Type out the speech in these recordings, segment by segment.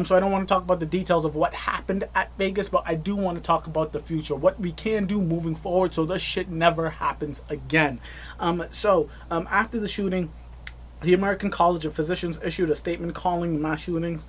So I don't want to talk about the details of what happened at Vegas, but I do want to talk about the future, what we can do moving forward so this shit never happens again. After the shooting, the American College of Physicians issued a statement calling mass shootings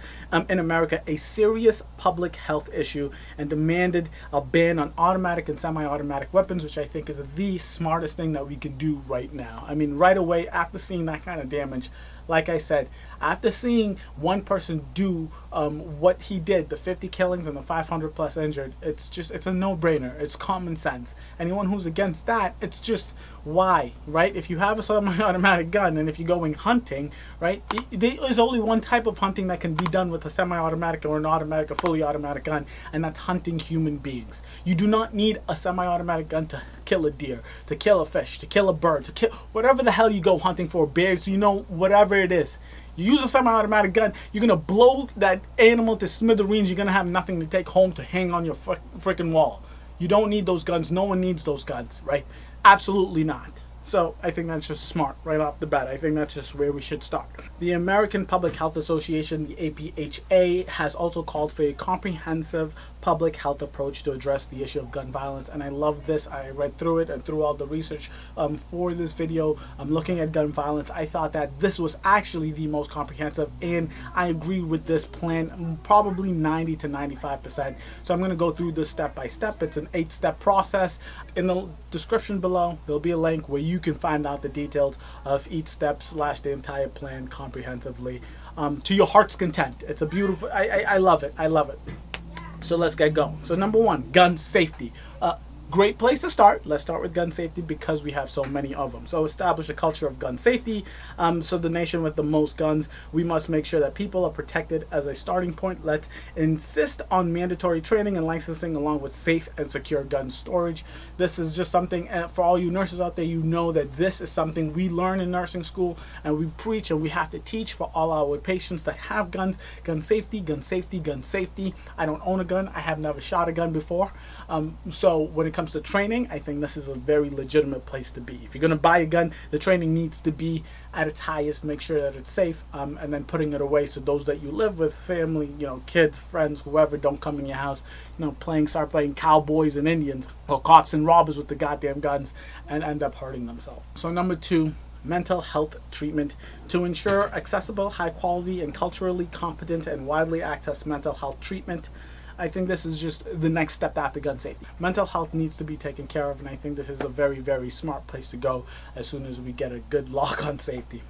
in America a serious public health issue and demanded a ban on automatic and semi-automatic weapons, which I think is the smartest thing that we can do right now. I mean, right away after seeing that kind of damage, like I said, after seeing one person do what he did, the 50 killings and the 500 plus injured, it's a no-brainer. It's common sense. Anyone who's against that, it's just why, right? If you have a semi-automatic gun and if you're going hunting, right, there's only one type of hunting that can be done with a semi-automatic or an automatic or fully automatic gun, and that's hunting human beings. You do not need a semi-automatic gun to kill a deer, to kill a fish, to kill a bird, to kill whatever the hell you go hunting for, bears, whatever it is. You use a semi-automatic gun, you're going to blow that animal to smithereens. You're going to have nothing to take home to hang on your freaking wall. You don't need those guns. No one needs those guns, right? Absolutely not. So I think that's just smart right off the bat. I think that's just where we should start. The American Public Health Association, the APHA, has also called for a comprehensive public health approach to address the issue of gun violence. And I love this. I read through it and through all the research for this video. I'm looking at gun violence. I thought that this was actually the most comprehensive, and I agree with this plan probably 90 to 95%. So I'm going to go through this step by step. It's an 8-step process. In the description below, there'll be a link where you can find out the details of each step / the entire plan comprehensively to your heart's content. It's a beautiful, I love it. I love it. So let's get going. So number 1, gun safety. Great place to start. Let's start with gun safety because we have so many of them. So establish a culture of gun safety. So the nation with the most guns, we must make sure that people are protected as a starting point. Let's insist on mandatory training and licensing along with safe and secure gun storage. This is just something for all you nurses out there, you know that this is something we learn in nursing school and we preach and we have to teach for all our patients that have guns. Gun safety, gun safety, gun safety. I don't own a gun. I have never shot a gun before. So when it comes to training, I think this is a very legitimate place to be. If you're going to buy a gun, the training needs to be at its highest. Make sure that it's safe, and then putting it away so those that you live with, family, kids, friends, whoever, don't come in your house, start playing cowboys and Indians or cops and robbers with the goddamn guns and end up hurting themselves. So number 2, mental health treatment. To ensure accessible, high quality, and culturally competent and widely accessed mental health treatment, I think this is just the next step after gun safety. Mental health needs to be taken care of, and I think this is a very, very smart place to go as soon as we get a good lock on safety.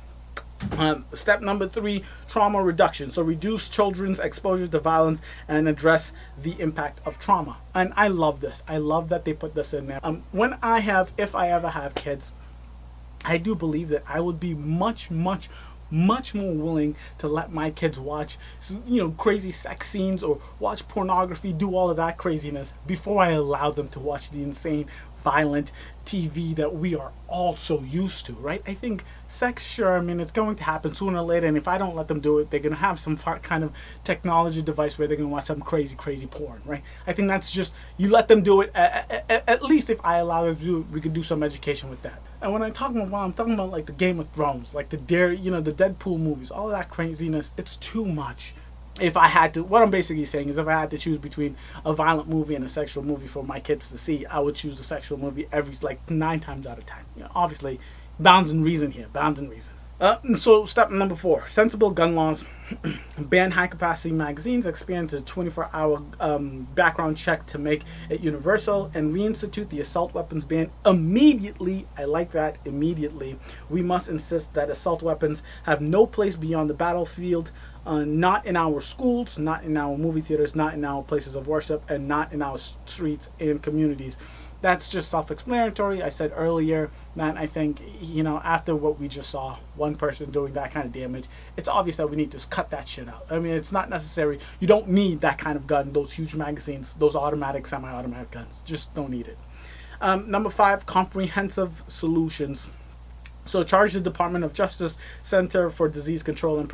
Step number 3, trauma reduction. So reduce children's exposure to violence and address the impact of trauma. And I love this. I love that they put this in there. If I ever have kids, I do believe that I would be much more willing to let my kids watch crazy sex scenes or watch pornography, do all of that craziness before I allow them to watch the insane violent TV that we are all so used to, right? I think sex, sure, it's going to happen sooner or later, and if I don't let them do it, they're going to have some kind of technology device where they're going to watch some crazy porn, right? I think that's just, you let them do it. At least if I allow them to do it, we could do some education with that. And when I'm talking about like the Game of Thrones, like the Deadpool movies, all of that craziness, it's too much. If I had to, what I'm basically saying is if I had to choose between a violent movie and a sexual movie for my kids to see, I would choose the sexual movie 9 times out of 10. Obviously, bounds and reason here, bounds and reason. So step number 4, sensible gun laws. Ban high-capacity magazines, expand to 24-hour background check to make it universal, and reinstitute the assault weapons ban immediately. I like that, immediately. We must insist that assault weapons have no place beyond the battlefield, not in our schools, not in our movie theaters, not in our places of worship, and not in our streets and communities. That's just self-explanatory. I said earlier that I think, after what we just saw, one person doing that kind of damage, it's obvious that we need to cut that shit out. It's not necessary. You don't need that kind of gun, those huge magazines, those automatic, semi-automatic guns. Just don't need it. Number 5, comprehensive solutions. So charge the Department of Justice, Center for Disease Control and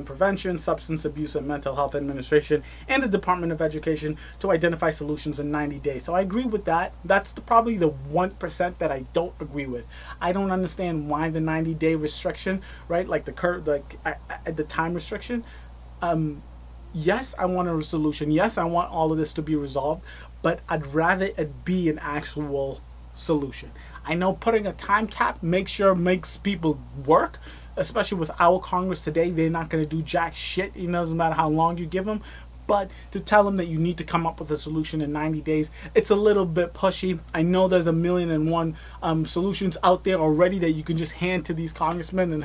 Prevention, Substance Abuse and Mental Health Administration, and the Department of Education to identify solutions in 90 days. So I agree with that. That's probably the 1% that I don't agree with. I don't understand why the 90-day restriction, right? Like the time restriction. Yes, I want a solution. Yes, I want all of this to be resolved, but I'd rather it be an actual solution. I know putting a time cap makes people work, especially with our Congress today. They're not going to do jack shit. It doesn't matter how long you give them. But to tell them that you need to come up with a solution in 90 days, it's a little bit pushy. I know there's a million and one solutions out there already that you can just hand to these congressmen and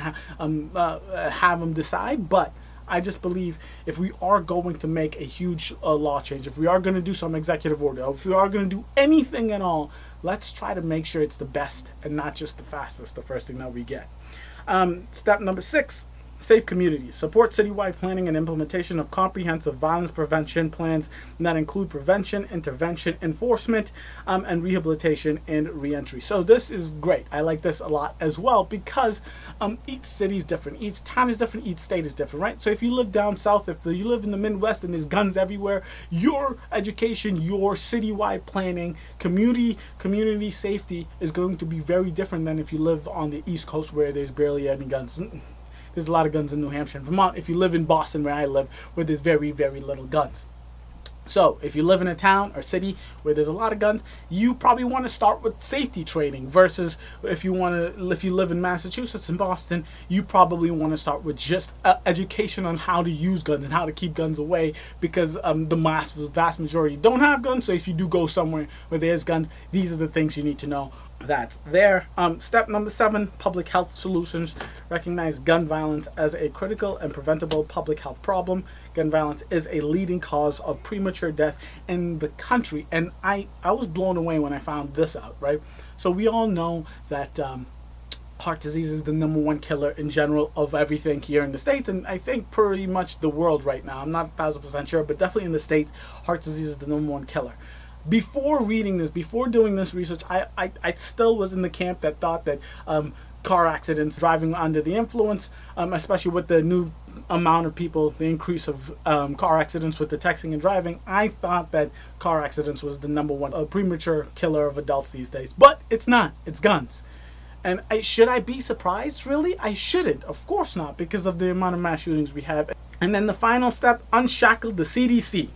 have them decide. But I just believe if we are going to make a huge law change, if we are going to do some executive order, if we are going to do anything at all, let's try to make sure it's the best and not just the fastest, the first thing that we get. Step number 6. Safe communities. Support citywide planning and implementation of comprehensive violence prevention plans that include prevention, intervention, enforcement, and rehabilitation and reentry. So this is great. I like this a lot as well because each city is different, each town is different, each state is different, right? So if you live down south, if you live in the Midwest and there's guns everywhere, your education, your citywide planning, community safety is going to be very different than if you live on the East Coast where there's barely any guns. There's a lot of guns in New Hampshire and Vermont. If you live in Boston, where I live, where there's very, very little guns. So if you live in a town or city where there's a lot of guns, you probably want to start with safety training versus if you live in Massachusetts and Boston, you probably want to start with just education on how to use guns and how to keep guns away because the vast majority don't have guns. So if you do go somewhere where there's guns, these are the things you need to know. That's there. Step number 7, public health solutions. Recognize gun violence as a critical and preventable public health problem. Gun violence is a leading cause of premature death in the country. And I was blown away when I found this out, right? So we all know that heart disease is the number one killer in general of everything here in the States. And I think pretty much the world right now. I'm not 1,000% sure, but definitely in the States, heart disease is the number one killer. Before reading this, before doing this research, I still was in the camp that thought that car accidents, driving under the influence, especially with the new amount of people, the increase of car accidents with the texting and driving, I thought that car accidents was the number one premature killer of adults these days. But it's not. It's guns. And should I be surprised? Really? I shouldn't. Of course not, because of the amount of mass shootings we have. And then the final step, unshackle the CDC.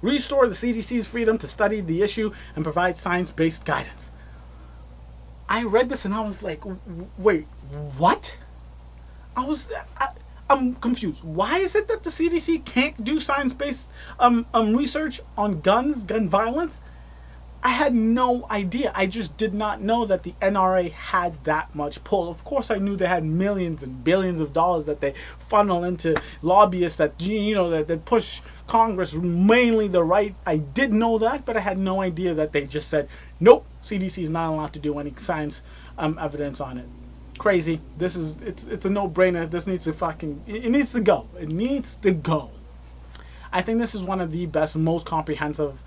Restore the CDC's freedom to study the issue and provide science-based guidance. I read this and I was like, wait, what? I'm confused. Why is it that the CDC can't do science-based research on guns, gun violence? I had no idea. I just did not know that the NRA had that much pull. Of course, I knew they had millions and billions of dollars that they funnel into lobbyists that that push Congress, mainly the right. I did know that, but I had no idea that they just said, nope, CDC is not allowed to do any science evidence on it. Crazy. It's a no-brainer. This needs to it needs to go. It needs to go. I think this is one of the best, most comprehensive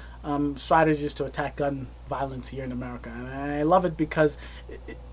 strategies to attack gun violence here in America. And I love it because,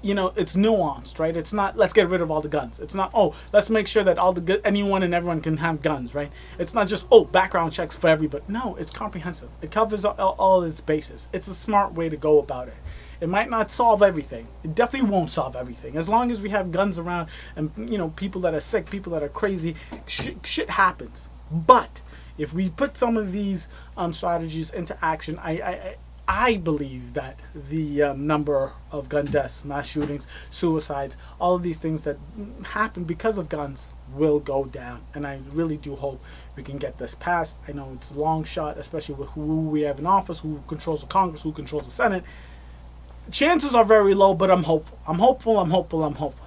it's nuanced, right? It's not, let's get rid of all the guns. It's not, let's make sure that anyone and everyone can have guns, right? It's not just, background checks for everybody. No, it's comprehensive. It covers all its bases. It's a smart way to go about it. It might not solve everything. It definitely won't solve everything. As long as we have guns around and, people that are sick, people that are crazy, shit happens. But if we put some of these strategies into action, I believe that the number of gun deaths, mass shootings, suicides, all of these things that happen because of guns will go down. And I really do hope we can get this passed. I know it's a long shot, especially with who we have in office, who controls the Congress, who controls the Senate. Chances are very low, but I'm hopeful. I'm hopeful.